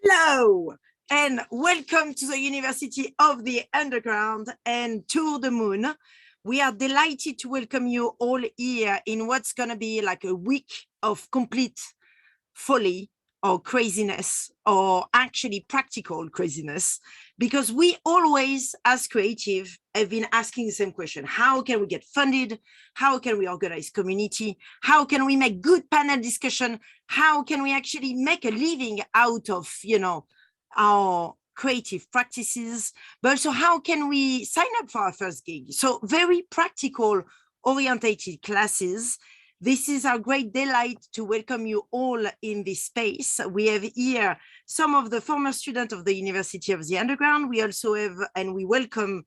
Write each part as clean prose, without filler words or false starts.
Hello and welcome to the University of the Underground and To the Moon. We are delighted to welcome you all here in what's going to be like a week of complete folly or craziness, or actually practical craziness, because we always, as creative, have been asking the same question. How can we get funded? How can we organize community? How can we make good panel discussion? How can we actually make a living out of, our creative practices? But also, how can we sign up for our first gig? So very practical orientated classes. This is our great delight to welcome you all in this space. We have here some of the former students of the University of the Underground. We also have, and we welcome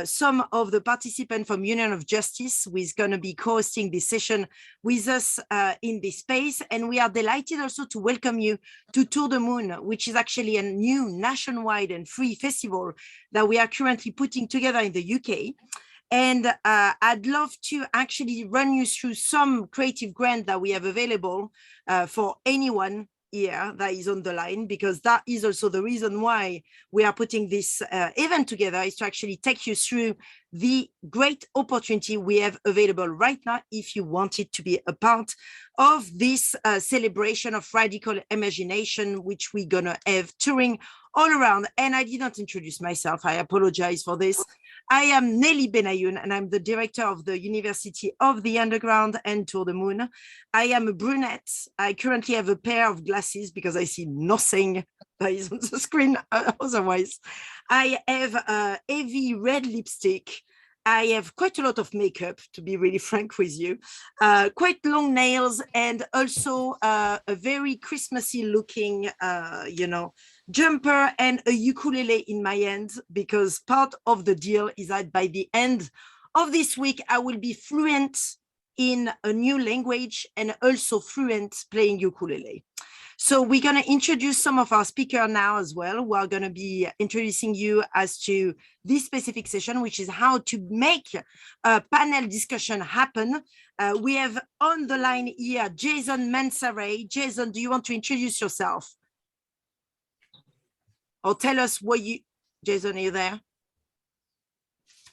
some of the participants from Union of Justice, who is going to be co-hosting this session with us in this space. And we are delighted also to welcome you to To the Moon, which is actually a new nationwide and free festival that we are currently putting together in the UK. And I'd love to actually run you through some creative grant that we have available for anyone here that is on the line, because that is also the reason why we are putting this event together, is to actually take you through the great opportunity we have available right now if you wanted to be a part of this celebration of radical imagination, which we're gonna have touring all around. And I did not introduce myself. I apologize for this. I am Nelly Benayoun, and I'm the director of the University of the Underground and To the Moon. I am a brunette. I currently have a pair of glasses because I see nothing that is on the screen otherwise. I have a heavy red lipstick. I have quite a lot of makeup, to be really frank with you, quite long nails, and also a very Christmassy looking, jumper and a ukulele in my hand, because part of the deal is that by the end of this week, I will be fluent in a new language and also fluent playing ukulele. So we're going to introduce some of our speakers now as well. We're going to be introducing you as to this specific session, which is how to make a panel discussion happen. We have on the line here, Jayson Mansary. Jayson, do you want to introduce yourself? Or tell us what you, Jayson, are you there?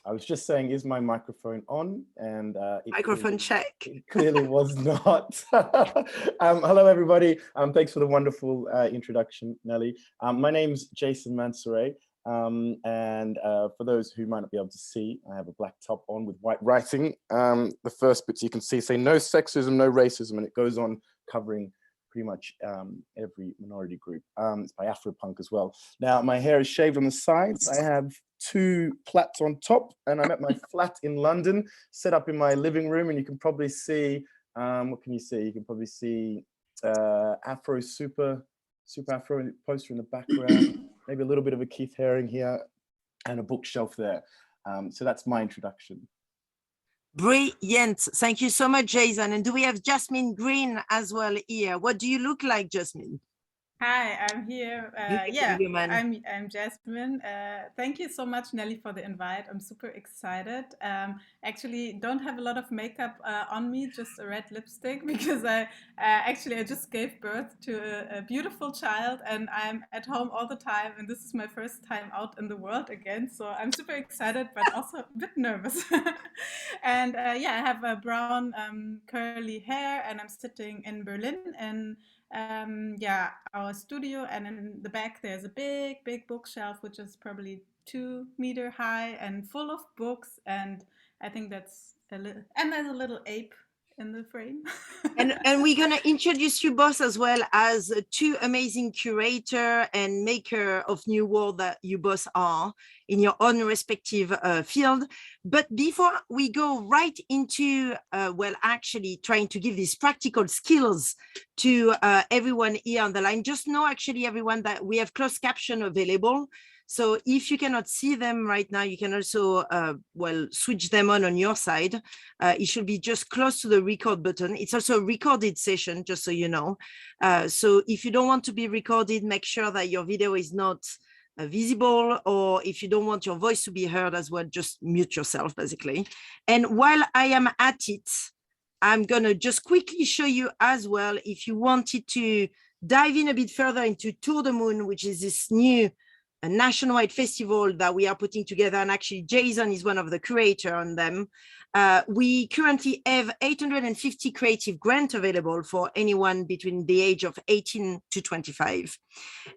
I was just saying, is my microphone on? And microphone check. It clearly was not. Hello, everybody. Thanks for the wonderful introduction, Nelly. My name's Jayson Mansary. And for those who might not be able to see, I have a black top on with white writing. The first bits you can see say no sexism, no racism, and it goes on covering pretty much every minority group. It's by Afropunk as well. Now, my hair is shaved on the sides. I have 2 plaits on top, and I'm at my flat in London, set up in my living room, and you can probably see, what can you see? You can probably see Afro Super Afro poster in the background, maybe a little bit of a Keith Haring here, and a bookshelf there. So that's my introduction. Brilliant. Thank you so much, Jayson. And do we have Jasmin Green as well here? What do you look like, Jasmin? Hi, I'm here. I'm Jasmin. Thank you so much, Nelly, for the invite. I'm super excited. Actually, don't have a lot of makeup on me, just a red lipstick, because I just gave birth to a beautiful child, and I'm at home all the time, and this is my first time out in the world again. So I'm super excited, but also a bit nervous. And I have a brown curly hair, and I'm sitting in Berlin, and our studio, and in the back there's a big bookshelf, which is probably 2 meters high and full of books, and I think that's a little, and there's a little ape in the frame. and we're going to introduce you both as well as 2 amazing curator and maker of new world that you both are in your own respective field. But before we go right into actually trying to give these practical skills to everyone here on the line, just know actually everyone that we have closed caption available. So if you cannot see them right now, you can also, switch them on your side. It should be just close to the record button. It's also a recorded session, just so you know. So if you don't want to be recorded, make sure that your video is not visible, or if you don't want your voice to be heard as well, just mute yourself, basically. And while I am at it, I'm going to just quickly show you as well, if you wanted to dive in a bit further into Tour de Moon, which is this new nationwide festival that we are putting together. And actually, Jayson is one of the curators on them. We currently have 850 creative grants available for anyone between the age of 18 to 25.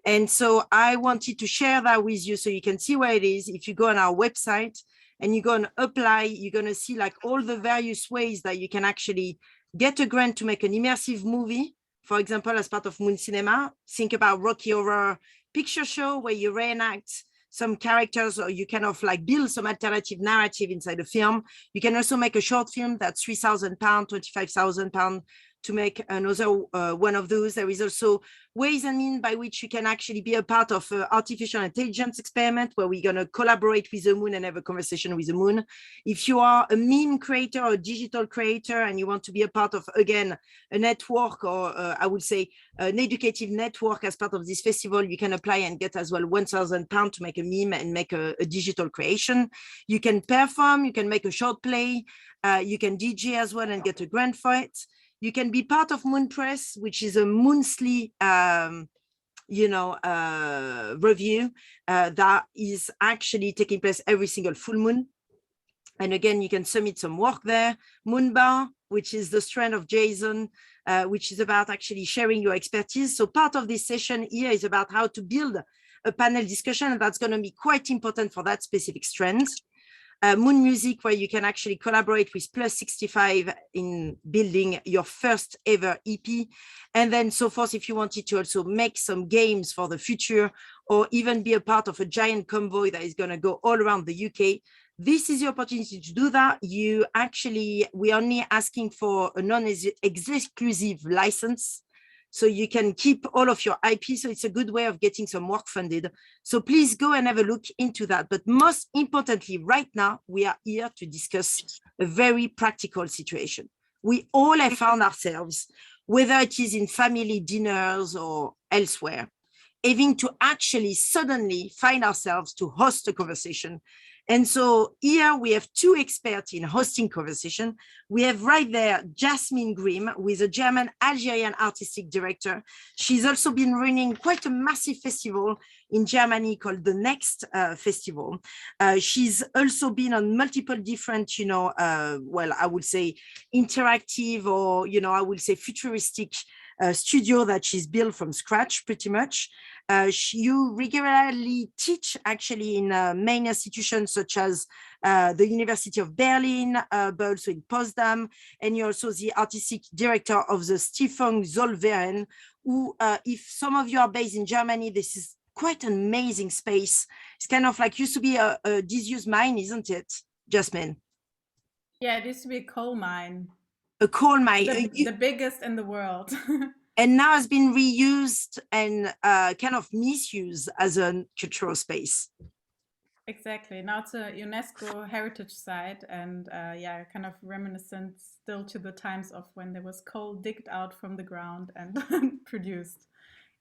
And so I wanted to share that with you so you can see where it is. If you go on our website and you go and apply, you're going to see like all the various ways that you can actually get a grant to make an immersive movie. For example, as part of Moon Cinema, think about Rocky Horror Picture Show where you reenact some characters, or you kind of like build some alternative narrative inside a film. You can also make a short film that's £3,000, £25,000 to make another one of those. There is also ways and means by which you can actually be a part of an artificial intelligence experiment where we're going to collaborate with the moon and have a conversation with the moon. If you are a meme creator or a digital creator and you want to be a part of, again, a network, or I would say an educative network as part of this festival, you can apply and get as well £1,000 to make a meme and make a digital creation. You can perform, you can make a short play, you can DJ as well and get a grant for it. You can be part of Moon Press, which is a monthly, review that is actually taking place every single full moon. And again, you can submit some work there. Moonbar, which is the strand of Jayson, which is about actually sharing your expertise. So part of this session here is about how to build a panel discussion, and that's going to be quite important for that specific strand. Moon Music, where you can actually collaborate with Plus 65 in building your first ever EP, and then so forth if you wanted to also make some games for the future, or even be a part of a giant convoy that is going to go all around the UK. This is your opportunity to do that. We're only asking for a non-exclusive license, so you can keep all of your IP. So it's a good way of getting some work funded. So please go and have a look into that. But most importantly, right now, we are here to discuss a very practical situation. We all have found ourselves, whether it is in family dinners or elsewhere, having to actually suddenly find ourselves to host a conversation. And so here we have two experts in hosting conversation. We have right there Jasmin Grimm, who is a German Algerian artistic director. She's also been running quite a massive festival in Germany called the Next Festival. She's also been on multiple different, I would say interactive, or, I would say futuristic studio that she's built from scratch pretty much. You regularly teach actually in main institutions such as the University of Berlin, but also in Potsdam, and you're also the artistic director of the Stiftung Zollverein, who, if some of you are based in Germany, this is quite an amazing space. It's kind of like used to be a disused mine, isn't it, Jasmin? Yeah, it used to be a coal mine. A coal mine. The biggest in the world. And now has been reused and kind of misused as a cultural space. Exactly. Now it's a UNESCO heritage site, and kind of reminiscent still to the times of when there was coal digged out from the ground and produced.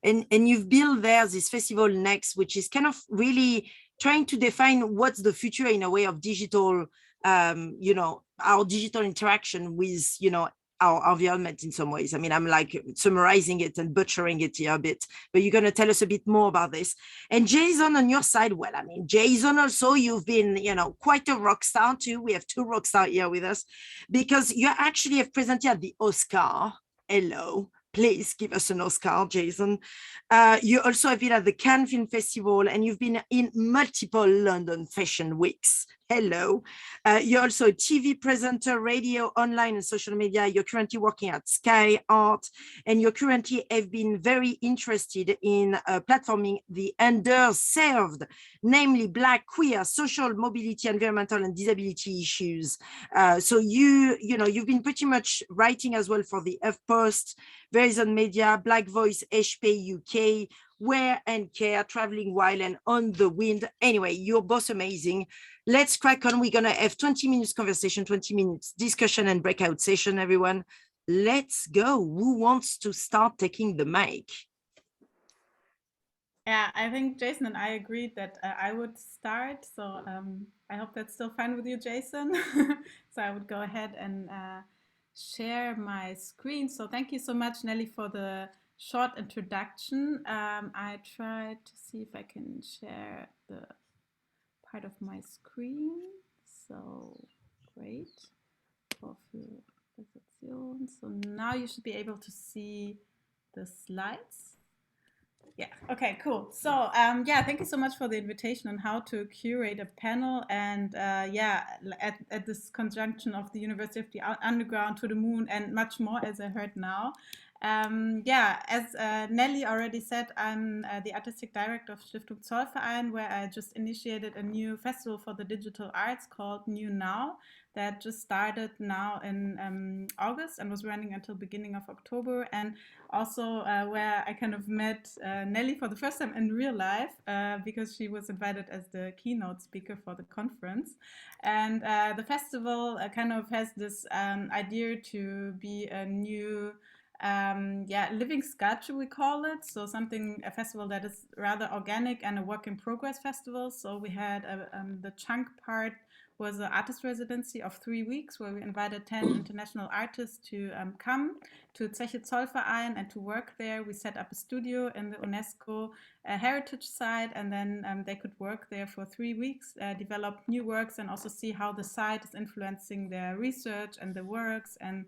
And you've built there this festival Next, which is kind of really trying to define what's the future in a way of digital, our digital interaction with, our environment in some ways. I mean, I'm like summarizing it and butchering it here a bit, but you're going to tell us a bit more about this. And Jayson, on your side, well, I mean, Jayson also, you've been, quite a rock star too. We have two rock stars here with us because you actually have presented at the Oscar. Hello. Please give us an Oscar, Jayson. You also have been at the Cannes Film Festival, and you've been in multiple London Fashion Weeks. Hello. You're also a TV presenter, radio, online, and social media. You're currently working at Sky Art, and you currently have been very interested in platforming the underserved, namely Black, queer, social mobility, environmental, and disability issues. So you've been pretty much writing as well for the HuffPost, Verizon Media, Black Voice, HP UK, Wear and Care, Traveling Wild, and On the Wind. Anyway, you're both amazing. Let's crack on. We're going to have 20 minutes conversation, 20 minutes discussion and breakout session, everyone. Let's go. Who wants to start taking the mic? Yeah, I think Jayson and I agreed that I would start. So I hope that's still fine with you, Jayson. So I would go ahead and share my screen. So thank you so much, Nelly, for the short introduction. I tried to see if I can share the part of my screen. So great. So now you should be able to see the slides. Yeah, okay, cool. So yeah, thank you so much for the invitation on how to curate a panel. And yeah, at this conjunction of the University of the Underground, To the Moon, and much more, as I heard now. Yeah, as Nelly already said, I'm the artistic director of Stiftung Zollverein, where I just initiated a new festival for the digital arts called New Now, that just started now in August and was running until beginning of October. And also where I kind of met Nelly for the first time in real life because she was invited as the keynote speaker for the conference. And the festival kind of has this idea to be a new living sculpture, we call it. So a festival that is rather organic and a work in progress festival. So we had the chunk part was an artist residency of 3 weeks where we invited 10 international artists to come to Zeche Zollverein and to work there. We set up a studio in the UNESCO heritage site, and then they could work there for 3 weeks, develop new works, and also see how the site is influencing their research and the works, and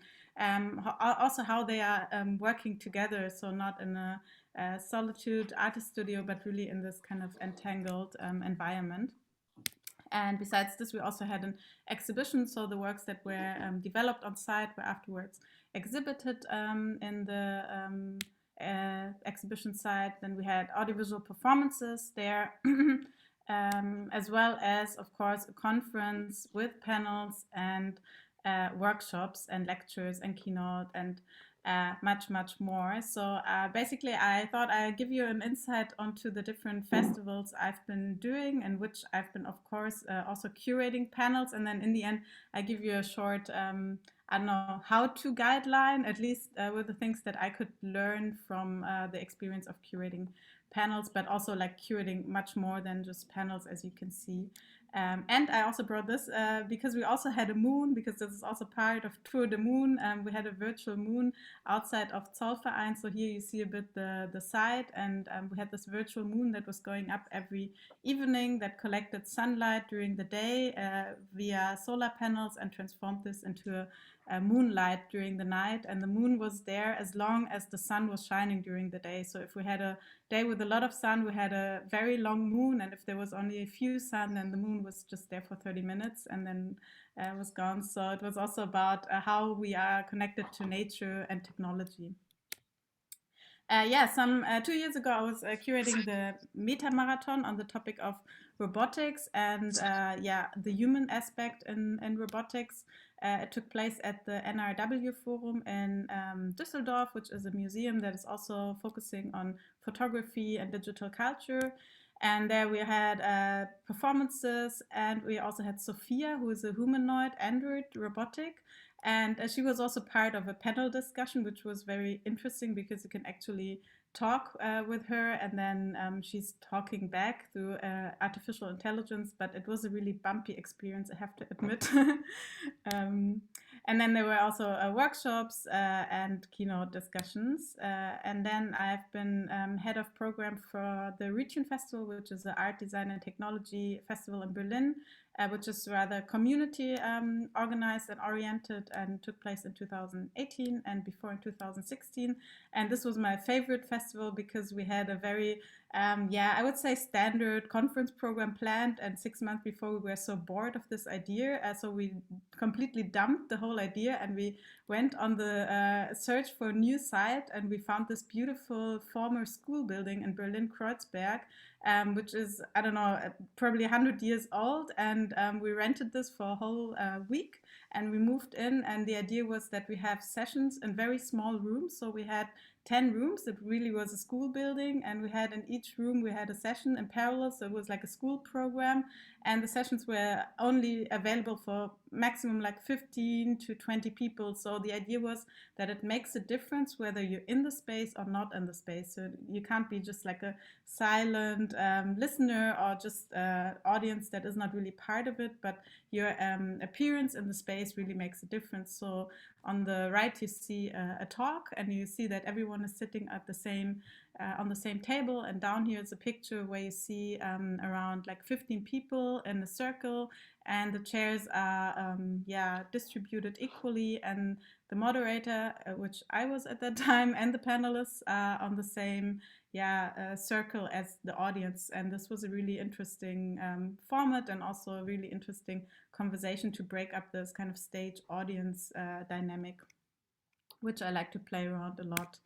also how they are working together. So not in a solitude artist studio, but really in this kind of entangled environment. And besides this, we also had an exhibition. So the works that were developed on site were afterwards exhibited in the exhibition site. Then we had audiovisual performances there, as well as, of course, a conference with panels and workshops and lectures and keynote and much, much more. So basically, I thought I'd give you an insight onto the different festivals I've been doing, and which I've been, of course, also curating panels. And then in the end, I give you a short, I don't know, how-to guideline, at least with the things that I could learn from the experience of curating panels, but also like curating much more than just panels, as you can see. And I also brought this because we also had a moon, because this is also part of Tour de Moon. We had a virtual moon outside of Zollverein. So here you see a bit the site, and we had this virtual moon that was going up every evening that collected sunlight during the day via solar panels and transformed this into a moonlight during the night. And the moon was there as long as the sun was shining during the day. So if we had a day with a lot of sun, we had a very long moon, and if there was only a few sun, then the moon was just there for 30 minutes and then was gone. So it was also about how we are connected to nature and technology. Yeah, 2 years ago, I was curating the Meta Marathon on the topic of robotics and yeah, the human aspect in robotics. It took place at the NRW Forum in Düsseldorf, which is a museum that is also focusing on photography and digital culture. And there we had performances, and we also had Sophia, who is a humanoid android robotic. And she was also part of a panel discussion, which was very interesting because you can actually talk with her, and then she's talking back through artificial intelligence. But it was a really bumpy experience, I have to admit. And then there were also workshops and keynote discussions. And then I've been head of program for the Region Festival, which is an art, design, and technology festival in Berlin, which is rather community organized and oriented, and took place in 2018 and before in 2016. And this was my favorite festival because we had a very, I would say standard conference program planned, and 6 months before we were so bored of this idea. So we completely dumped the whole idea, and we went on the search for a new site, and we found this beautiful former school building in Berlin-Kreuzberg, which is, I don't know, probably 100 years old. And we rented this for a whole week, and we moved in. And the idea was that we have sessions in very small rooms. So we had 10 rooms. It really was a school building, and we had in each room we had a session in parallel. So it was like a school program, and the sessions were only available for maximum like 15 to 20 people. So the idea was that it makes a difference whether you're in the space or not in the space. So you can't be just like a silent listener or just audience that is not really part of it, but your appearance in the space really makes a difference. So on the right, you see a talk, and you see that everyone is sitting at the same on the same table. And down here is a picture where you see around like 15 people in a circle, and the chairs are distributed equally. And the moderator, which I was at that time, and the panelists are on the same circle as the audience. And this was a really interesting format, and also a really interesting conversation to break up this kind of stage audience dynamic, which I like to play around a lot.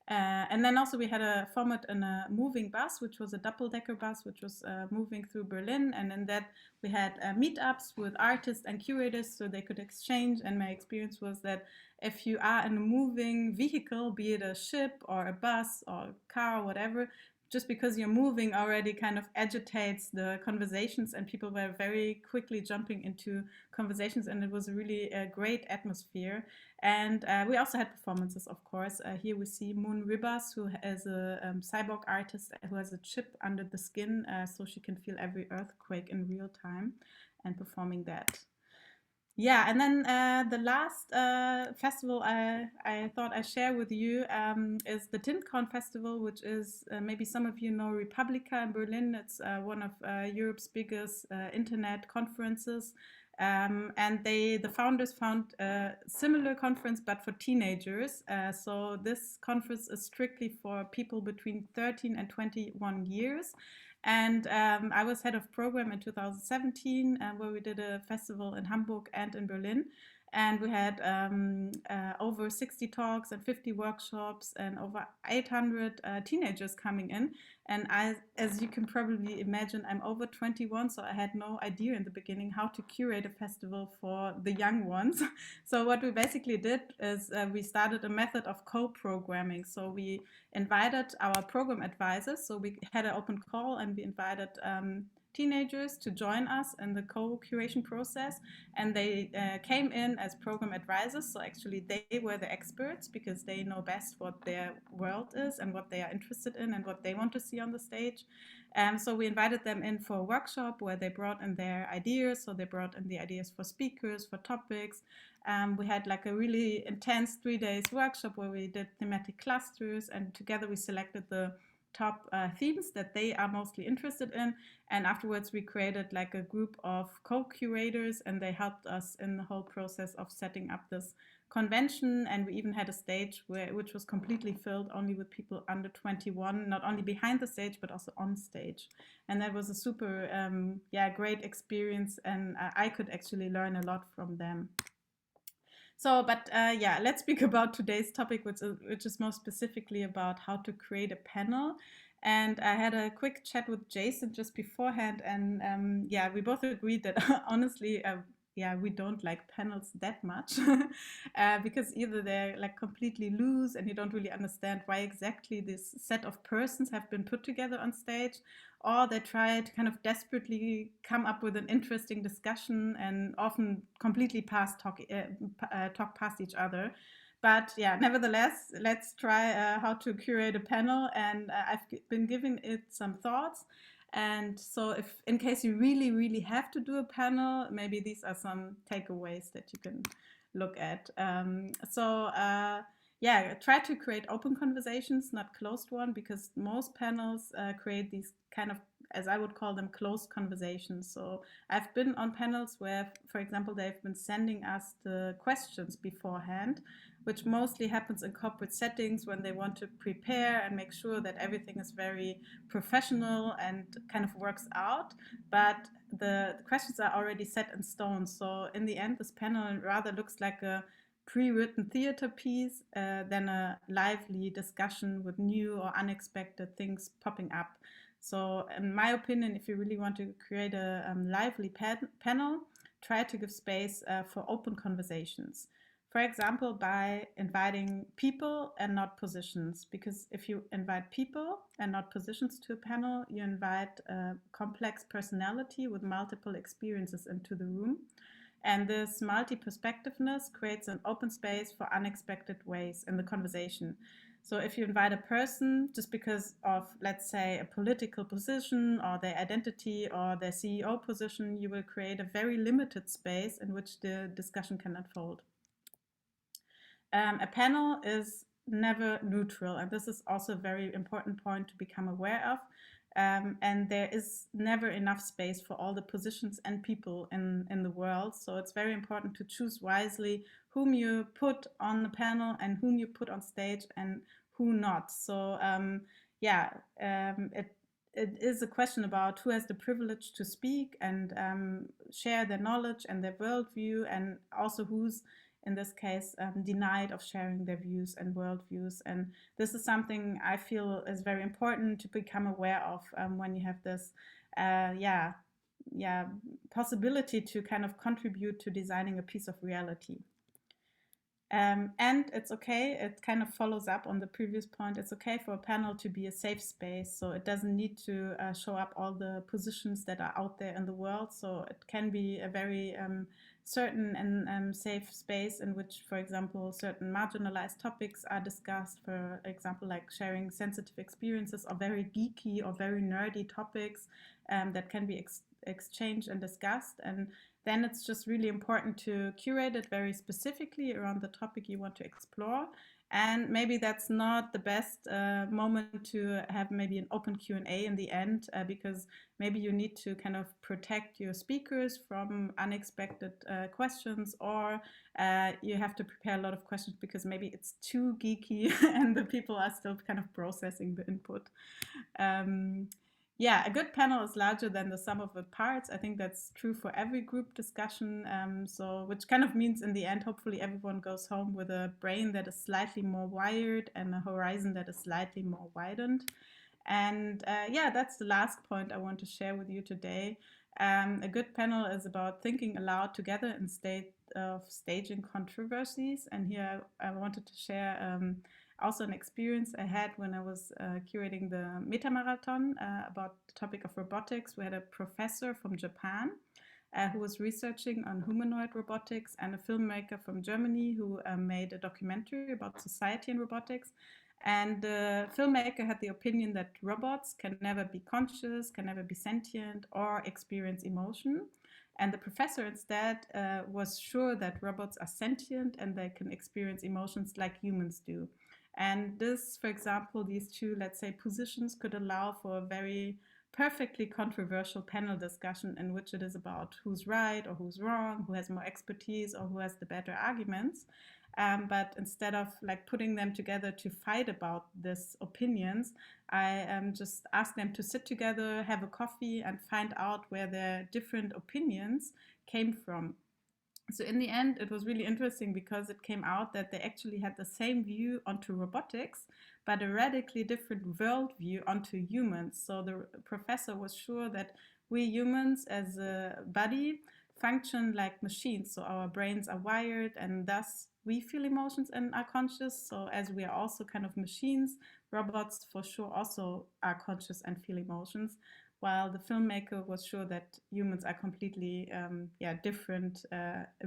And then also we had a format in a moving bus, which was a double-decker bus, which was moving through Berlin. And in that we had meetups with artists and curators so they could exchange. And my experience was that if you are in a moving vehicle, be it a ship or a bus or a car or whatever, just because you're moving already kind of agitates the conversations, and people were very quickly jumping into conversations, and it was really a great atmosphere. And we also had performances, of course. Here we see Moon Ribas, who is a cyborg artist who has a chip under the skin, so she can feel every earthquake in real time, and performing that. Yeah, and then the last festival I thought I'd share with you is the TintCon festival, which is, maybe some of you know, Republica in Berlin. It's one of Europe's biggest internet conferences. And the founders found a similar conference, but for teenagers. So this conference is strictly for people between 13 and 21 years. And I was head of program in 2017, where we did a festival in Hamburg and in Berlin. And we had over 60 talks and 50 workshops and over 800 teenagers coming in. And as you can probably imagine, I'm over 21, so I had no idea in the beginning how to curate a festival for the young ones. So what we basically did is we started a method of co-programming. So we invited our program advisors. So we had an open call, and we invited teenagers to join us in the co-curation process, and they came in as program advisors. So actually they were the experts because they know best what their world is and what they are interested in and what they want to see on the stage. So we invited them in for a workshop where they brought in their ideas. So they brought in the ideas for speakers, for topics. We had like a really intense 3 days workshop where we did thematic clusters, and together we selected the top themes that they are mostly interested in. And afterwards we created like a group of co-curators, and they helped us in the whole process of setting up this convention. And we even had a stage which was completely filled only with people under 21, not only behind the stage but also on stage. And that was a super great experience, and I could actually learn a lot from them. So, but let's speak about today's topic, which is more specifically about how to create a panel. And I had a quick chat with Jayson just beforehand, and we both agreed that honestly, we don't like panels that much because either they're like completely loose and you don't really understand why exactly this set of persons have been put together on stage, or they try to kind of desperately come up with an interesting discussion and often completely talk past each other. But yeah, nevertheless, let's try how to curate a panel, and I've been giving it some thoughts. And so if in case you really, really have to do a panel, maybe these are some takeaways that you can look at. Try to create open conversations, not closed one, because most panels create these kind of, as I would call them, closed conversations. So I've been on panels where, for example, they've been sending us the questions beforehand, which mostly happens in corporate settings when they want to prepare and make sure that everything is very professional and kind of works out. But the questions are already set in stone. So in the end, this panel rather looks like a pre-written theater piece than a lively discussion with new or unexpected things popping up. So in my opinion, if you really want to create a lively panel, try to give space for open conversations. For example, by inviting people and not positions, because if you invite people and not positions to a panel, you invite a complex personality with multiple experiences into the room. And this multi-perspectiveness creates an open space for unexpected ways in the conversation. So if you invite a person just because of, let's say, a political position or their identity or their CEO position, you will create a very limited space in which the discussion can unfold. A panel is never neutral, and this is also a very important point to become aware of. And there is never enough space for all the positions and people in the world. So it's very important to choose wisely whom you put on the panel and whom you put on stage and who not. So it is a question about who has the privilege to speak and share their knowledge and their worldview, and also who's in this case denied of sharing their views and worldviews. And this is something I feel is very important to become aware of when you have this possibility to kind of contribute to designing a piece of reality. And it's okay, it kind of follows up on the previous point, it's okay for a panel to be a safe space, so it doesn't need to show up all the positions that are out there in the world. So it can be a very certain and safe space in which, for example, certain marginalized topics are discussed, for example, like sharing sensitive experiences or very geeky or very nerdy topics that can be exchanged and discussed. And then it's just really important to curate it very specifically around the topic you want to explore. And maybe that's not the best moment to have maybe an open Q&A in the end, because maybe you need to kind of protect your speakers from unexpected questions, or you have to prepare a lot of questions because maybe it's too geeky and the people are still kind of processing the input. Yeah, a good panel is larger than the sum of the parts. I think that's true for every group discussion. So, which kind of means in the end, hopefully everyone goes home with a brain that is slightly more wired and a horizon that is slightly more widened. And yeah, that's the last point I want to share with you today. A good panel is about thinking aloud together instead of staging controversies. And here I wanted to share also an experience I had when I was curating the Meta Marathon about the topic of robotics. We had a professor from Japan who was researching on humanoid robotics, and a filmmaker from Germany who made a documentary about society and robotics. And the filmmaker had the opinion that robots can never be conscious, can never be sentient, or experience emotion. And the professor instead was sure that robots are sentient and they can experience emotions like humans do. And this, for example, these two, let's say, positions could allow for a very perfectly controversial panel discussion in which it is about who's right or who's wrong, who has more expertise or who has the better arguments. But instead of like putting them together to fight about these opinions, I just asked them to sit together, have a coffee, and find out where their different opinions came from. So in the end, it was really interesting because it came out that they actually had the same view onto robotics, but a radically different worldview onto humans. So the professor was sure that we humans as a body function like machines. So our brains are wired and thus we feel emotions and are conscious. So as we are also kind of machines, robots for sure also are conscious and feel emotions. While the filmmaker was sure that humans are completely differently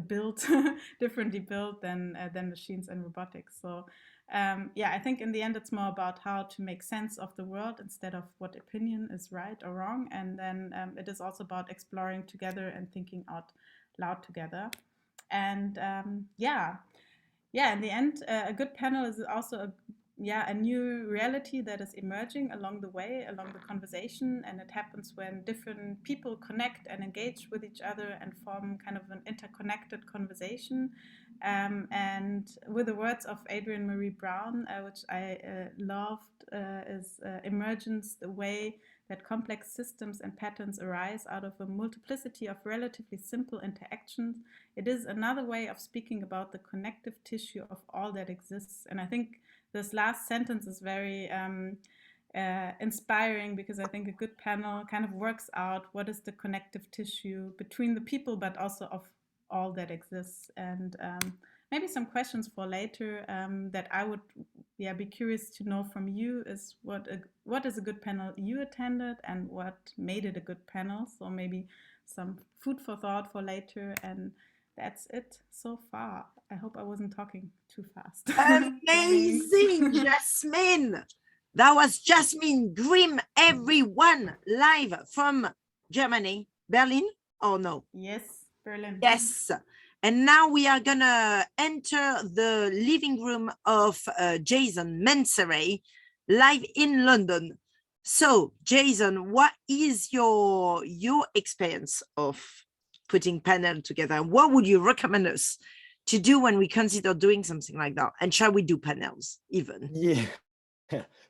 built than machines and robotics. So I think in the end it's more about how to make sense of the world instead of what opinion is right or wrong. And then it is also about exploring together and thinking out loud together. And in the end, a good panel is also a new reality that is emerging along the way, along the conversation. And it happens when different people connect and engage with each other and form kind of an interconnected conversation. And with the words of Adrienne Marie Brown, which I loved, is emergence the way that complex systems and patterns arise out of a multiplicity of relatively simple interactions. It is another way of speaking about the connective tissue of all that exists. And I think this last sentence is very inspiring, because I think a good panel kind of works out what is the connective tissue between the people, but also of all that exists. And maybe some questions for later that I would be curious to know from you is what is a good panel you attended and what made it a good panel. So maybe some food for thought for later. And that's it so far. I hope I wasn't talking too fast. Amazing, Jasmin. That was Jasmin Grimm, everyone, live from Germany, Berlin, or no? Yes, Berlin. Yes. And now we are gonna enter the living room of Jayson Mansary, live in London. So, Jayson, what is your experience of putting panel together? What would you recommend us to do when we consider doing something like that? And shall we do panels even? Yeah.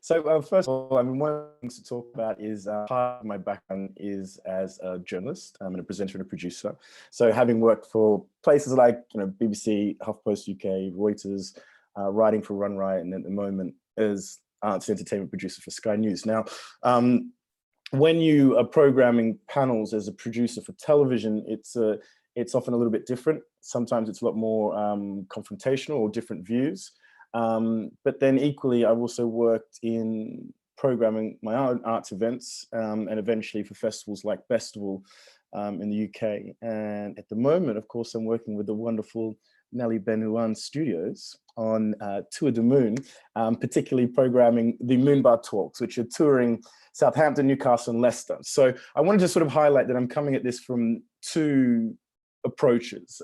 So first of all, I mean, one of the things to talk about is part of my background is as a journalist. I'm a presenter and a producer. So having worked for places like BBC, HuffPost UK, Reuters, writing for Run Riot, and at the moment as arts and entertainment producer for Sky News. Now, when you are programming panels as a producer for television, it's often a little bit different. Sometimes it's a lot more confrontational or different views. But then equally, I've also worked in programming my own arts events and eventually for festivals like Festival in the UK. And at the moment, of course, I'm working with the wonderful Nelly Benuan Studios on Tour de Moon, particularly programming the Moonbar Talks, which are touring Southampton, Newcastle, and Leicester. So I wanted to sort of highlight that I'm coming at this from two approaches.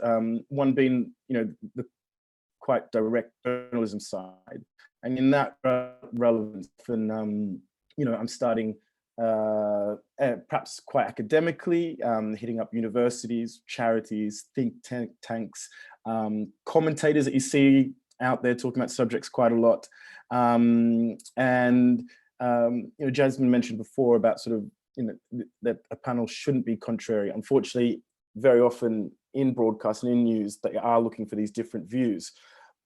One being, the quite direct journalism side, and in that relevance, and I'm starting perhaps quite academically, hitting up universities, charities, think tanks, commentators that you see out there talking about subjects quite a lot, and Jasmin mentioned before about sort of that a panel shouldn't be contrary. Unfortunately, very often in broadcast and in news, they are looking for these different views.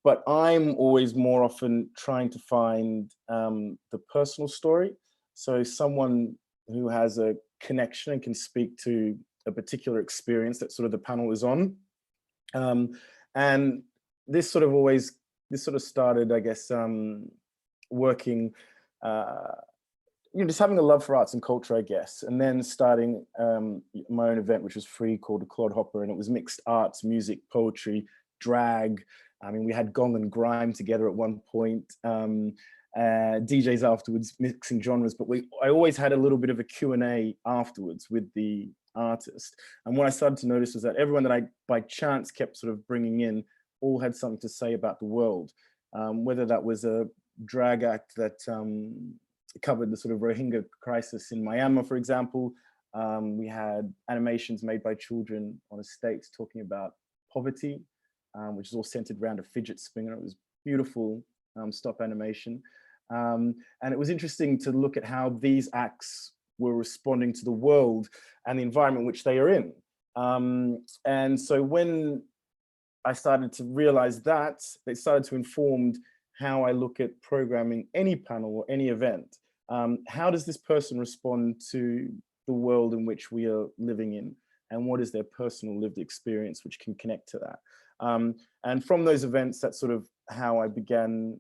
But I'm always more often trying to find the personal story. So someone who has a connection and can speak to a particular experience that sort of the panel is on. And this sort of started, I guess, working, just having a love for arts and culture, I guess, and then starting my own event, which was free, called the Clodhopper, and it was mixed arts, music, poetry, drag. I mean, we had gong and grime together at one point, DJs afterwards mixing genres, but I always had a little bit of a Q&A afterwards with the artist. And what I started to notice was that everyone that I, by chance, kept sort of bringing in all had something to say about the world, whether that was a drag act that covered the sort of Rohingya crisis in Myanmar, for example. We had animations made by children on estates talking about poverty, which is all centered around a fidget spinner. It was beautiful stop animation. And it was interesting to look at how these acts were responding to the world and the environment which they are in. And so when I started to realize that, it started to inform how I look at programming any panel or any event. How does this person respond to the world in which we are living in? And what is their personal lived experience which can connect to that? And from those events, that's sort of how I began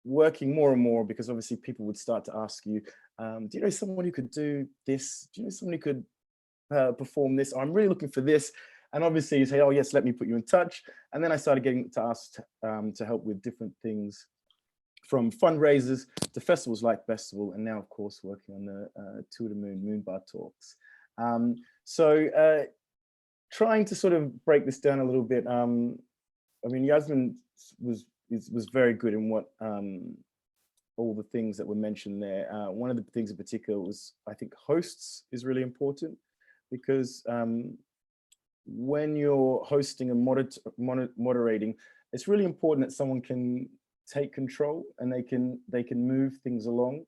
working more and more, because obviously people would start to ask you, do you know someone who could do this? Do you know someone who could perform this? I'm really looking for this. And obviously you say, oh yes, let me put you in touch. And then I started getting asked to help with different things, from fundraisers to festivals like Festival, and now of course working on the Tour de Moon Moonbar Talks. So trying to sort of break this down a little bit. I mean, Jasmin was very good in what all the things that were mentioned there. One of the things in particular was, I think, hosts is really important, because when you're hosting and moderating, it's really important that someone can take control and they can move things along,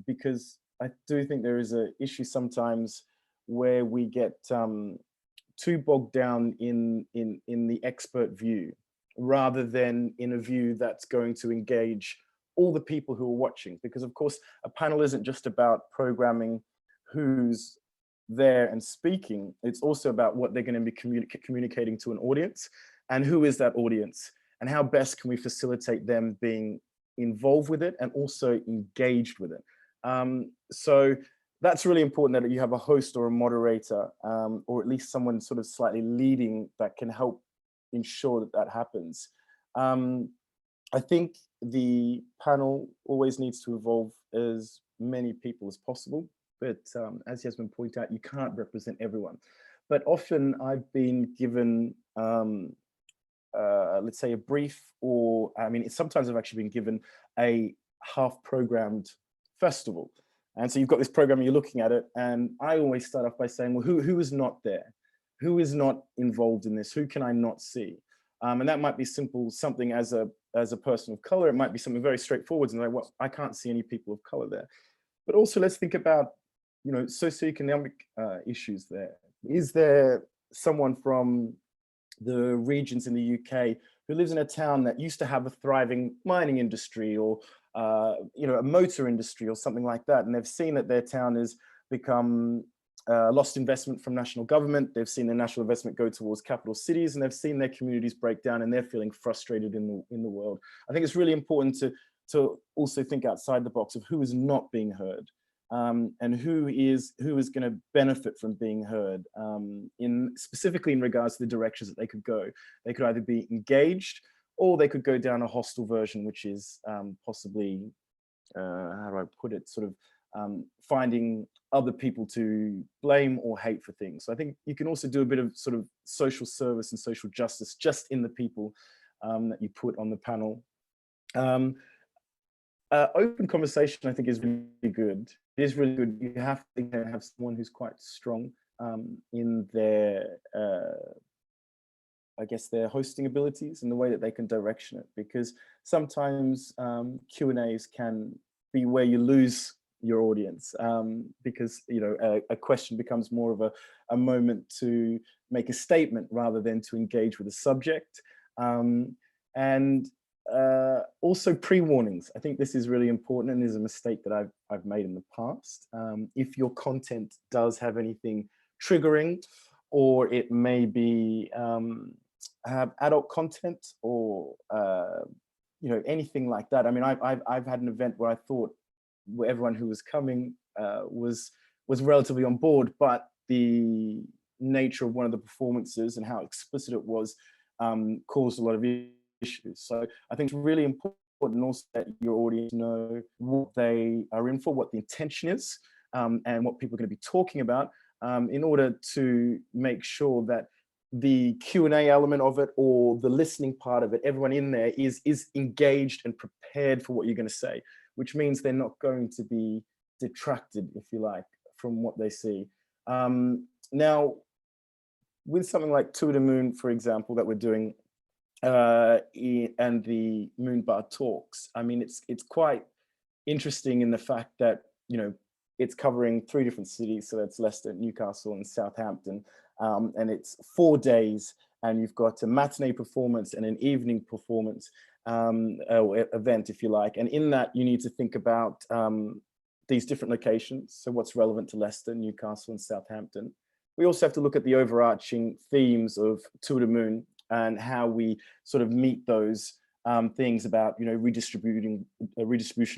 because I do think there is an issue sometimes where we get too bogged down in the expert view, rather than in a view that's going to engage all the people who are watching. Because of course, a panel isn't just about programming who's there and speaking, it's also about what they're going to be communicating to an audience, and who is that audience, and how best can we facilitate them being involved with it and also engaged with it. So that's really important, that you have a host or a moderator, or at least someone sort of slightly leading that can help ensure that that happens. I think the panel always needs to involve as many people as possible, but as Jasmin pointed out, you can't represent everyone. But often I've been given, let's say, a brief, or I mean, sometimes I've actually been given a half-programmed festival. And so you've got this program, you're looking at it, and I always start off by saying, well, who is not there? Who is not involved in this? Who can I not see? And that might be simple, something as a person of color. It might be something very straightforward, and like, well, I can't see any people of color there. But also, let's think about, you know, socioeconomic issues there. Is there someone from the regions in the UK who lives in a town that used to have a thriving mining industry, or you know, a motor industry or something like that, and they've seen that their town has become lost investment from national government, they've seen their national investment go towards capital cities, and they've seen their communities break down, and they're feeling frustrated in the world. I think it's really important to also think outside the box of who is not being heard. And who is going to benefit from being heard, specifically in regards to the directions that they could go. They could either be engaged, or they could go down a hostile version, which is possibly, how do I put it, sort of finding other people to blame or hate for things. So I think you can also do a bit of sort of social service and social justice just in the people that you put on the panel. Open conversation, I think, is really good. It is really good. You have to have someone who's quite strong in their, I guess, their hosting abilities and the way that they can direction it, because sometimes Q&As can be where you lose your audience, because, you know, a question becomes more of a moment to make a statement rather than to engage with the subject. And also pre-warnings. I think this is really important, and is a mistake that I've made in the past. If your content does have anything triggering, or it may be have adult content, or you know, anything like that. I mean, I've had an event where I thought everyone who was coming was relatively on board, but the nature of one of the performances and how explicit it was caused a lot of issues. So I think it's really important also that your audience know what they are in for, what the intention is, and what people are going to be talking about, in order to make sure that the Q&A element of it, or the listening part of it, everyone in there is engaged and prepared for what you're going to say, which means they're not going to be detracted, if you like, from what they see. Now, with something like To the Moon, for example, that we're doing, and the Moon Bar Talks, I mean, it's quite interesting in the fact that, you know, it's covering 3 different cities, so that's Leicester, Newcastle, and Southampton, and it's 4 days, and you've got a matinee performance and an evening performance, event, if you like, and in that you need to think about these different locations, so what's relevant to Leicester, Newcastle, and Southampton. We also have to look at the overarching themes of To the Moon, and how we sort of meet those things about, you know, redistribution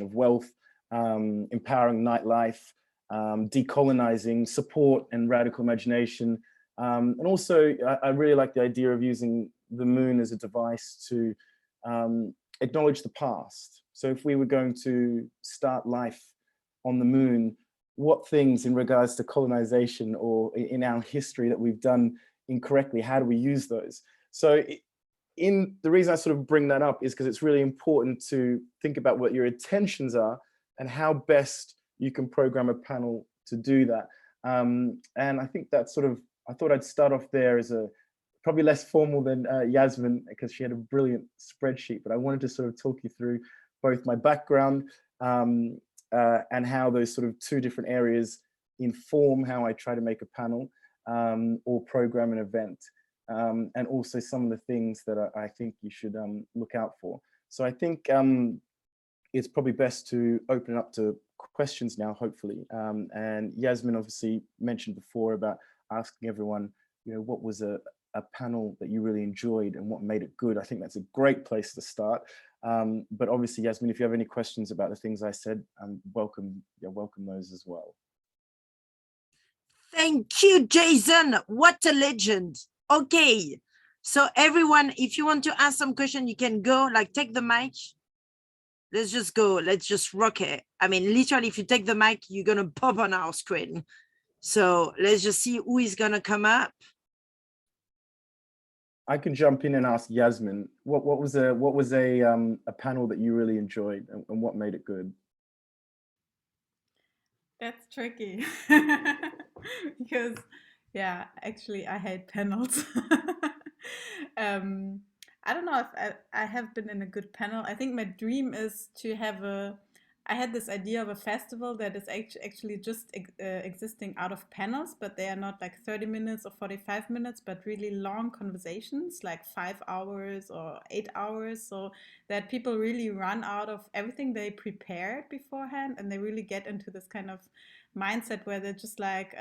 of wealth, empowering nightlife, decolonizing, support and radical imagination. And also, I really like the idea of using the moon as a device to acknowledge the past. So if we were going to start life on the moon, what things in regards to colonization or in our history that we've done incorrectly, how do we use those? So the reason I sort of bring that up is because it's really important to think about what your intentions are and how best you can program a panel to do that. And I think that sort of, I thought I'd start off there as probably less formal than Jasmin, because she had a brilliant spreadsheet, but I wanted to sort of talk you through both my background and how those sort of 2 different areas inform how I try to make a panel or program an event. And also some of the things that I think you should look out for. So I think it's probably best to open it up to questions now, hopefully. And Jasmin obviously mentioned before about asking everyone, you know, what was a panel that you really enjoyed and what made it good. I think that's a great place to start. But obviously, Jasmin, if you have any questions about the things I said, welcome those as well. Thank you, Jayson. What a legend. Okay. So everyone, if you want to ask some question, you can go, like, take the mic. Let's just go. Let's just rock it. I mean, literally, if you take the mic, you're going to pop on our screen. So let's just see who is going to come up. I can jump in and ask Jasmin, what was a panel that you really enjoyed, and what made it good? That's tricky because, yeah, actually, I hate panels. I don't know if I have been in a good panel. I think my dream is to have I had this idea of a festival that is actually just existing out of panels, but they are not like 30 minutes or 45 minutes, but really long conversations, like 5 hours or 8 hours. So that people really run out of everything they prepared beforehand, and they really get into this kind of mindset where they're just like,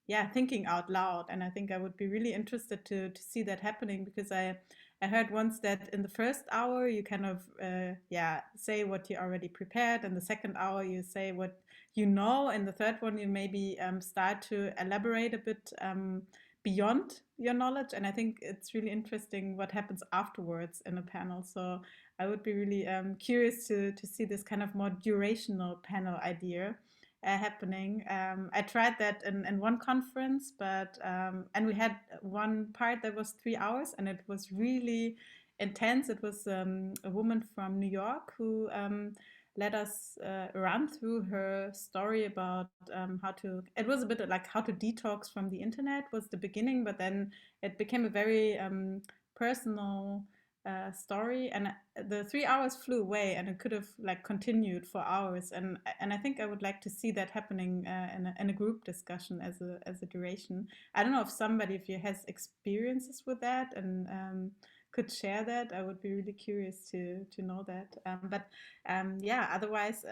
yeah, thinking out loud. And I think I would be really interested to see that happening, because I heard once that in the first hour you kind of yeah, say what you already prepared. In the second hour you say what you know. In the third one you maybe start to elaborate a bit beyond your knowledge. And I think it's really interesting what happens afterwards in a panel. So I would be really curious to see this kind of more durational panel idea happening. I tried that in one conference, but and we had one part that was 3 hours, and it was really intense. It was a woman from New York who let us run through her story about how to. It was a bit like how to detox from the internet was the beginning, but then it became a very personal story, and the 3 hours flew away, and it could have like continued for hours. And I think I would like to see that happening in a group discussion as a duration. I don't know if somebody, if you has experiences with that and could share that. I would be really curious to know that. But yeah, otherwise.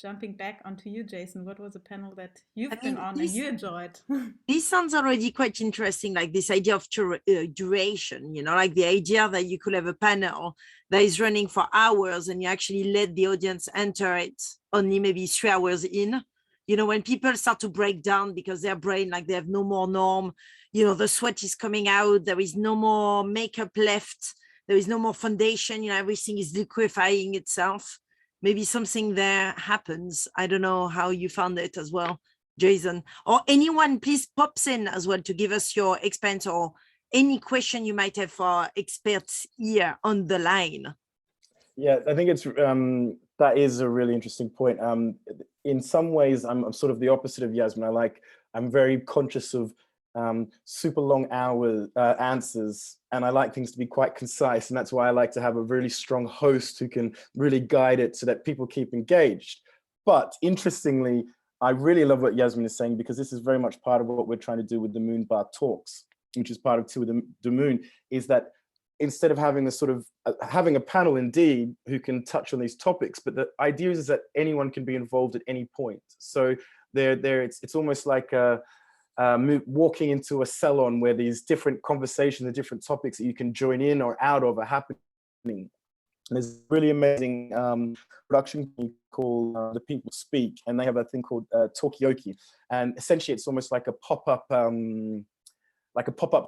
Jumping back onto you, Jayson, what was a panel that you've been on and you enjoyed? This sounds already quite interesting, like this idea of duration, you know, like the idea that you could have a panel that is running for hours and you actually let the audience enter it only maybe 3 hours in. You know, when people start to break down because their brain, like they have no more norm, you know, the sweat is coming out, there is no more makeup left, there is no more foundation, you know, everything is liquefying itself. Maybe something there happens. I don't know how you found it as well, Jayson, or anyone, please pops in as well to give us your experience or any question you might have for experts here on the line. Yeah, I think it's that is a really interesting point. In some ways, I'm sort of the opposite of Jasmin. I'm very conscious of super long answers, and I like things to be quite concise, and that's why I like to have a really strong host who can really guide it so that people keep engaged. But interestingly, I really love what Jasmin is saying, because this is very much part of what we're trying to do with the Moon Bar Talks, which is part of To the Moon, is that instead of having a sort of having a panel indeed who can touch on these topics, but the idea is that anyone can be involved at any point. So it's almost like walking into a salon where these different conversations and different topics that you can join in or out of are happening. And there's a really amazing production called The People Speak, and they have a thing called Talkioki, and essentially it's almost like a pop-up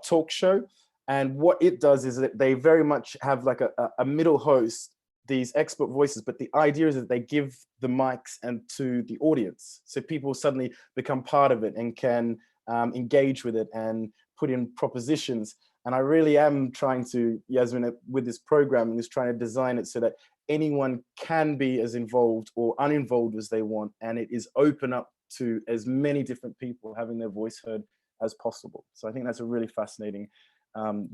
talk show. And what it does is that they very much have like a middle host, these expert voices, but the idea is that they give the mics and to the audience, so people suddenly become part of it and can engage with it and put in propositions. And I really am trying to, Jasmin, with this program, is trying to design it so that anyone can be as involved or uninvolved as they want, and it is open up to as many different people having their voice heard as possible. So I think that's a really fascinating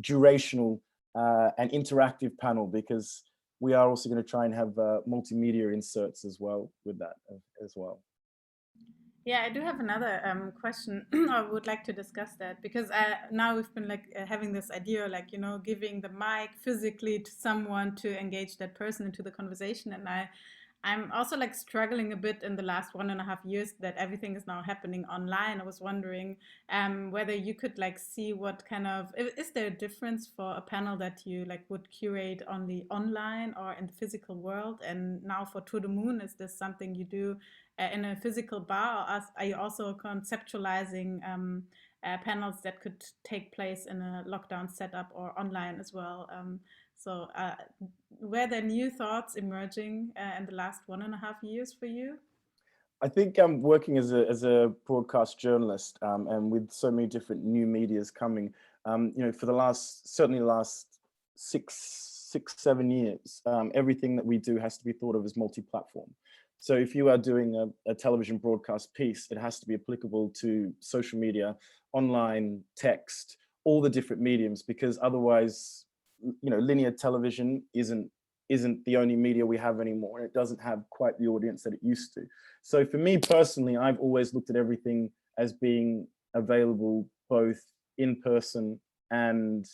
durational and interactive panel, because we are also going to try and have multimedia inserts as well with that as well. Yeah, I do have another question. I would like to discuss that, because now we've been like having this idea, like, you know, giving the mic physically to someone to engage that person into the conversation. And I'm also like struggling a bit in the last 1.5 years that everything is now happening online. I was wondering whether you could like see what kind of, is there a difference for a panel that you like would curate only online or in the physical world? And now for To the Moon, is this something you do in a physical bar, or are you also conceptualizing panels that could take place in a lockdown setup or online as well? So were there new thoughts emerging in the last 1.5 years for you? I think I'm working as a broadcast journalist, and with so many different new medias coming, for certainly the last six, 7 years, everything that we do has to be thought of as multi-platform. So if you are doing a television broadcast piece, it has to be applicable to social media, online, text, all the different mediums, because otherwise, linear television isn't the only media we have anymore, and it doesn't have quite the audience that it used to. So for me personally, I've always looked at everything as being available both in person and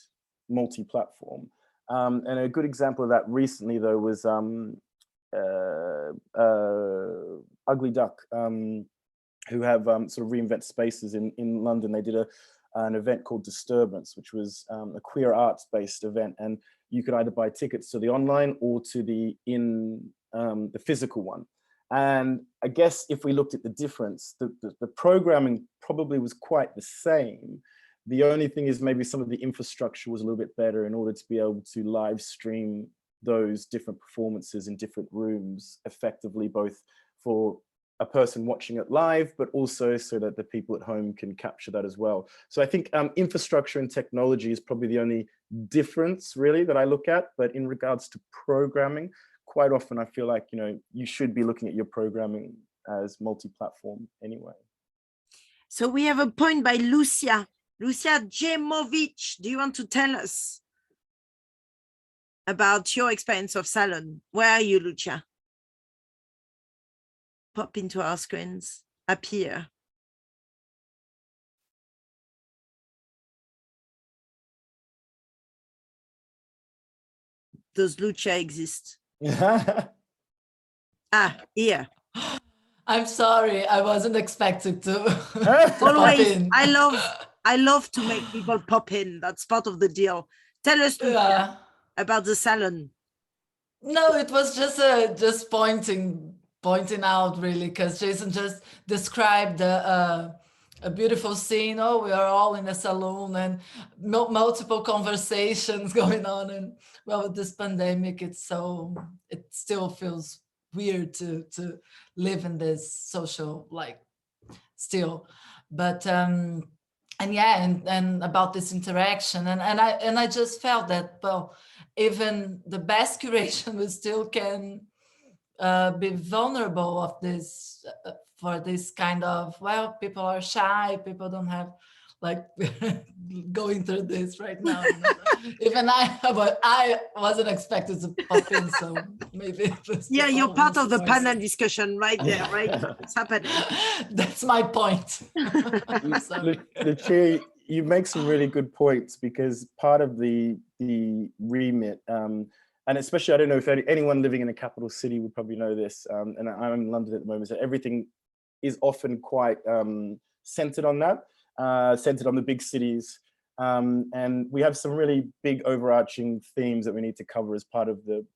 multi-platform. And a good example of that recently, though, was Ugly Duck, who have sort of Reinvent Spaces in London. They did an event called Disturbance, which was a queer arts-based event, and you could either buy tickets to the online or to the physical one. And I guess if we looked at the difference, the programming probably was quite the same. The only thing is maybe some of the infrastructure was a little bit better in order to be able to live stream those different performances in different rooms effectively, both for a person watching it live, but also so that the people at home can capture that as well. So I think infrastructure and technology is probably the only difference really that I look at. But in regards to programming, quite often I feel like, you should be looking at your programming as multi-platform anyway. So we have a point by Lucia Jemovic. Do you want to tell us about your experience of salon? Where are you, Lucia? Pop into our screens, appear. Does Lucia exist? Here. I'm sorry, I wasn't expected to, Always, pop in. I love to make people pop in. That's part of the deal. Tell us, Lucia, about the salon. No, it was just pointing out really, because Jayson just described a beautiful scene. Oh, we are all in a saloon and multiple conversations going on. And well, with this pandemic, it still feels weird to live in this social still, but and about this interaction, and I just felt that, well, even the best curation we still can be vulnerable of this for this kind of, well, people are shy, people don't have going through this right now. Even I wasn't expected to pop in, so maybe you're part of the panel discussion right there, right? It's happening. That's my point. Lucia, you make some really good points, because part of the remit, and especially, I don't know if anyone living in a capital city would probably know this, and I'm in London at the moment, so everything is often quite centered on that, centered on the big cities. And we have some really big overarching themes that we need to cover as part of the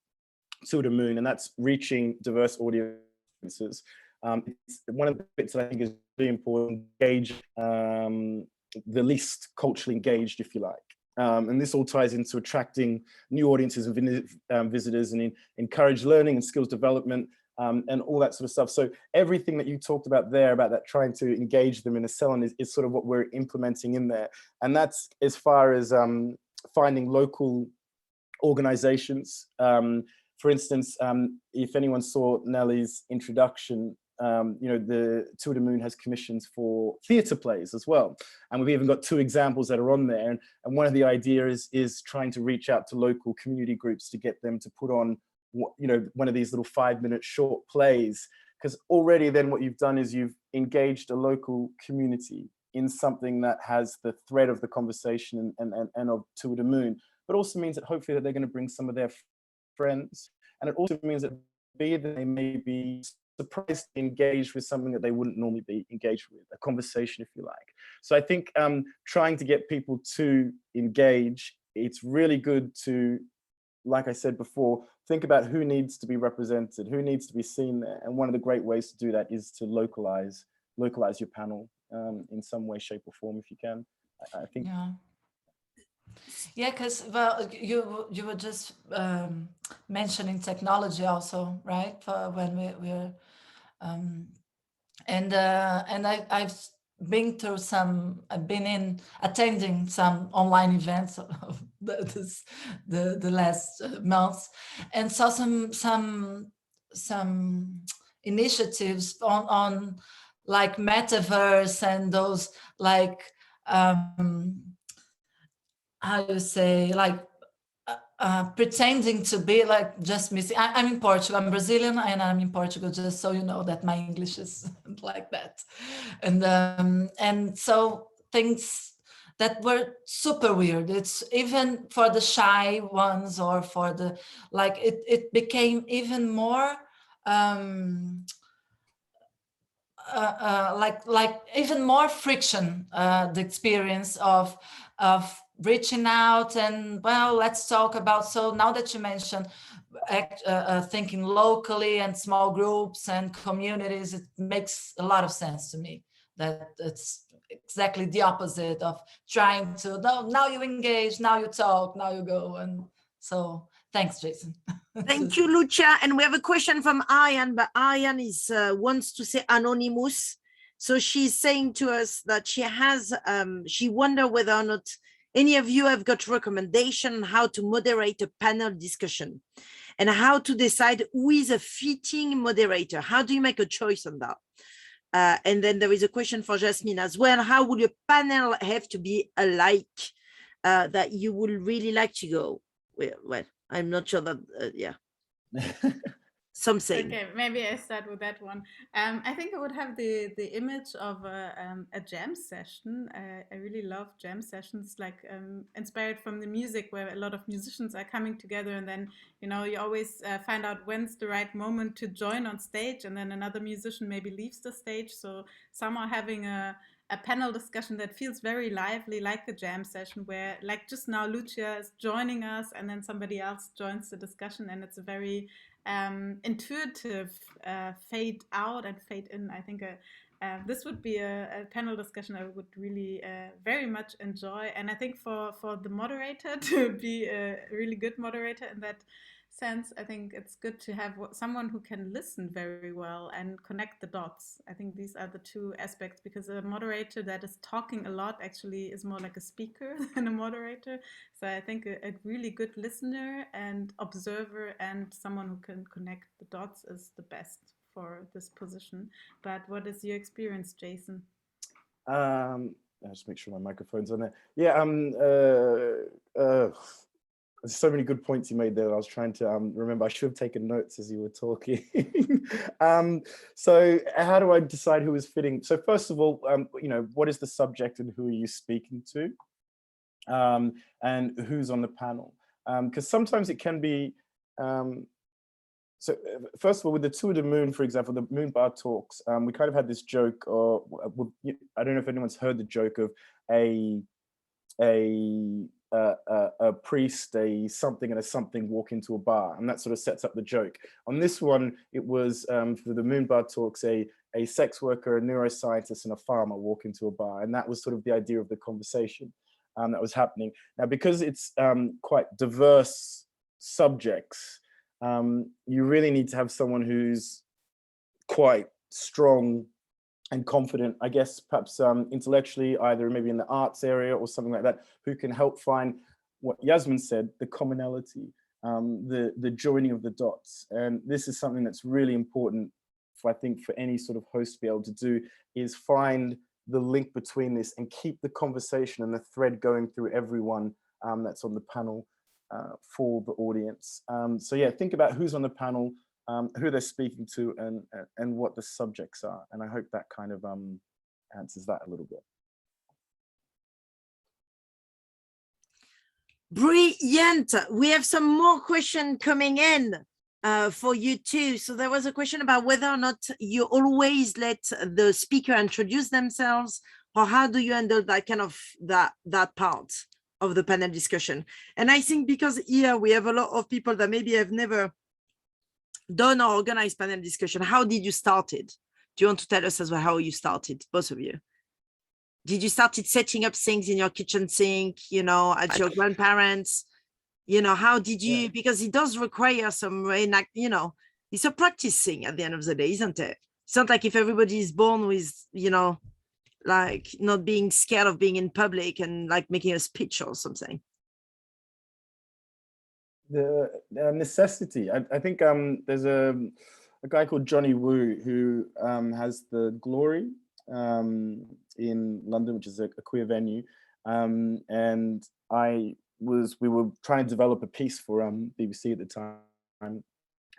To the Moon, and that's reaching diverse audiences. It's one of the bits that I think is really important, engage the least culturally engaged, if you like. And this all ties into attracting new audiences and visitors, and encourage learning and skills development, and all that sort of stuff. So everything that you talked about there, about that trying to engage them in a salon, is sort of what we're implementing in there. And that's as far as finding local organizations. For instance, if anyone saw Nelly's introduction, the To the Moon has commissions for theatre plays as well. And we've even got 2 examples that are on there. And one of the ideas is trying to reach out to local community groups to get them to put on, one of these little 5-minute short plays. Because already then what you've done is you've engaged a local community in something that has the thread of the conversation and of To the Moon, but also means that hopefully that they're going to bring some of their friends. And it also means that be, then they may be surprised to engage with something that they wouldn't normally be engaged with, a conversation, if you like. So I think trying to get people to engage, it's really good to, like I said before, think about who needs to be represented, who needs to be seen there. And one of the great ways to do that is to localize your panel in some way, shape or form, if you can. I think. Yeah, because well, you were just mentioning technology also, right? For when we're and I've been through some. I've been attending some online events of the last months, and saw some initiatives on like metaverse and those like how you say, like pretending to be like just missing. I'm in Portugal, I'm Brazilian, and I'm in Portugal, just so you know that my English is like that. And so things that were super weird. It's even for the shy ones, or for the, like, it became even more like even more friction, the experience of reaching out and, well, let's talk about. So now that you mentioned thinking locally and small groups and communities, it makes a lot of sense to me that it's exactly the opposite of trying to, no, now you engage, now you talk, now you go. And so thanks, Jayson. Thank you, Lucia. And we have a question from Aryan, but Aryan is wants to say anonymous. So she's saying to us that she has, she wonder whether or not any of you have got recommendation on how to moderate a panel discussion and how to decide who is a fitting moderator. How do you make a choice on that? And then there is a question for Jasmin as well. How will your panel have to be alike that you would really like to go? Well, I'm not sure that, yeah. Something. Okay, maybe I start with that one. I think I would have the image of a jam session. I really love jam sessions, like inspired from the music, where a lot of musicians are coming together, and then, you know, you always find out when's the right moment to join on stage, and then another musician maybe leaves the stage. So some are having a panel discussion that feels very lively, like a jam session, where, like just now, Lucia is joining us, and then somebody else joins the discussion, and it's a very intuitive fade out and fade in. I think this would be a panel discussion I would really very much enjoy. And I think for the moderator to be a really good moderator in that sense, I think it's good to have someone who can listen very well and connect the dots. I think these are the two aspects, because a moderator that is talking a lot actually is more like a speaker than a moderator. So I think a really good listener and observer and someone who can connect the dots is the best for this position. But what is your experience, Jayson? I'll just make sure my microphone's on there. Yeah, there's so many good points you made there. I was trying to remember. I should have taken notes as you were talking. So how do I decide who is fitting? So first of all, you know, what is the subject and who are you speaking to? And who's on the panel? Because sometimes it can be, so first of all, with the Tour de Moon, for example, the Moon Bar Talks, we kind of had this joke, or I don't know if anyone's heard the joke of a priest, a something and a something walk into a bar, and that sort of sets up the joke. On this one, it was for the Moon Bar Talks, a sex worker, a neuroscientist, and a farmer walk into a bar, and that was sort of the idea of the conversation that was happening. Now, because it's quite diverse subjects, you really need to have someone who's quite strong and confident, I guess, perhaps intellectually, either maybe in the arts area or something like that, who can help find what Jasmin said, the commonality, the joining of the dots. And this is something that's really important for, I think, for any sort of host to be able to do, is find the link between this and keep the conversation and the thread going through everyone that's on the panel for the audience. So yeah, think about who's on the panel, who they're speaking to, and what the subjects are. And I hope that kind of answers that a little bit. Brilliant. We have some more questions coming in. for you too. So there was a question about whether or not you always let the speaker introduce themselves, or how do you handle that kind of that part of the panel discussion? And I think because here we have a lot of people that maybe have never done or organized panel discussion. How did you start it? Do you want to tell us as well how you started, both of you? Did you started setting up things in your kitchen sink, you know, at your grandparents? You know, how did you, because it does require some, you know, it's a practice thing at the end of the day, isn't it? It's not like if everybody is born with, you know, like not being scared of being in public and like making a speech or something. The necessity. I think there's a guy called Johnny Woo who has the Glory in London, which is a queer venue. And we were trying to develop a piece for BBC at the time, and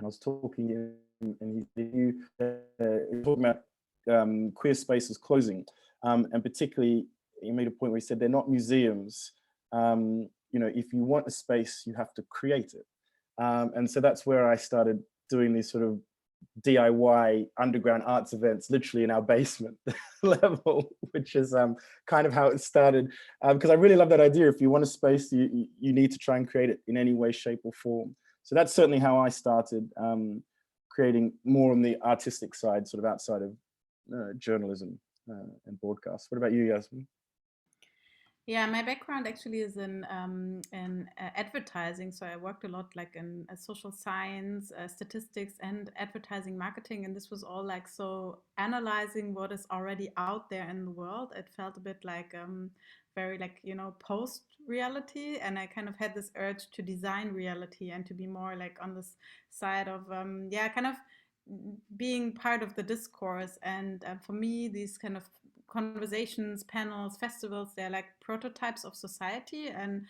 I was talking and he talking about queer spaces closing, and particularly he made a point where he said they're not museums. You know, if you want a space, you have to create it, and so that's where I started doing these sort of DIY underground arts events, literally in our basement level, which is kind of how it started. Because I really love that idea. If you want a space, you need to try and create it in any way, shape, or form. So that's certainly how I started creating more on the artistic side, sort of outside of journalism and broadcast. What about you, Jasmin? Yeah, my background actually is in advertising. So I worked a lot like in social science, statistics, and advertising marketing. And this was all like so analyzing what is already out there in the world. It felt a bit like very like, you know, post reality. And I kind of had this urge to design reality and to be more like on this side of, kind of being part of the discourse. And for me, these kind of conversations, panels, festivals, they're like prototypes of society. And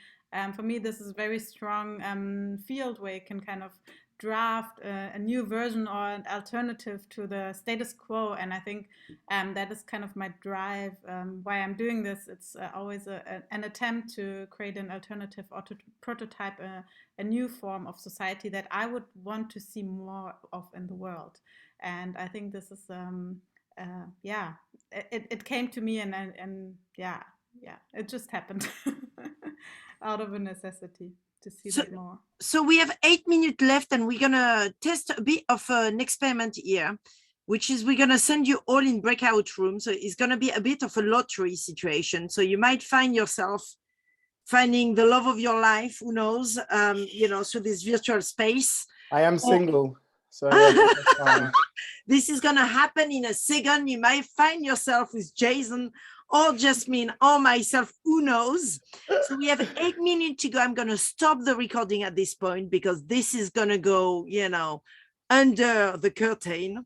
for me, this is a very strong field where you can kind of draft a new version or an alternative to the status quo. And I think that is kind of my drive, why I'm doing this. It's always an attempt to create an alternative or to prototype a new form of society that I would want to see more of in the world. And I think this is it came to me and it just happened out of a necessity to see that more. So we have 8 minutes left, and we're gonna test a bit of an experiment here, which is we're gonna send you all in breakout rooms. So it's gonna be a bit of a lottery situation. So you might find yourself finding the love of your life, who knows, you know, through this virtual space. I am single. So this is going to happen in a second. You might find yourself with Jayson or Jasmin or myself, who knows. So we have 8 minutes to go. I'm going to stop the recording at this point because this is going to go, you know, under the curtain.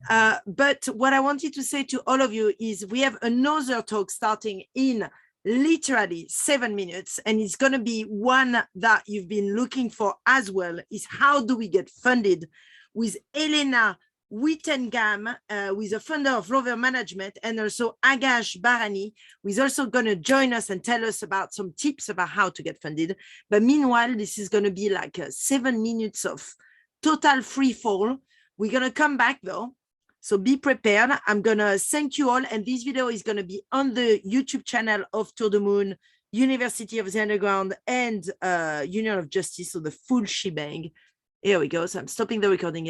But what I wanted to say to all of you is we have another talk starting in literally 7 minutes, and it's going to be one that you've been looking for as well, is how do we get funded, with Elena Wittengam, who is a founder of Rover Management, and also Agash Barani, who is also going to join us and tell us about some tips about how to get funded. But meanwhile, this is going to be like 7 minutes of total free fall. We're going to come back though, so be prepared. I'm going to thank you all, and this video is going to be on the YouTube channel of Tour de Moon, University of the Underground, and Union of Justice, so the full shebang. Here we go. So I'm stopping the recording.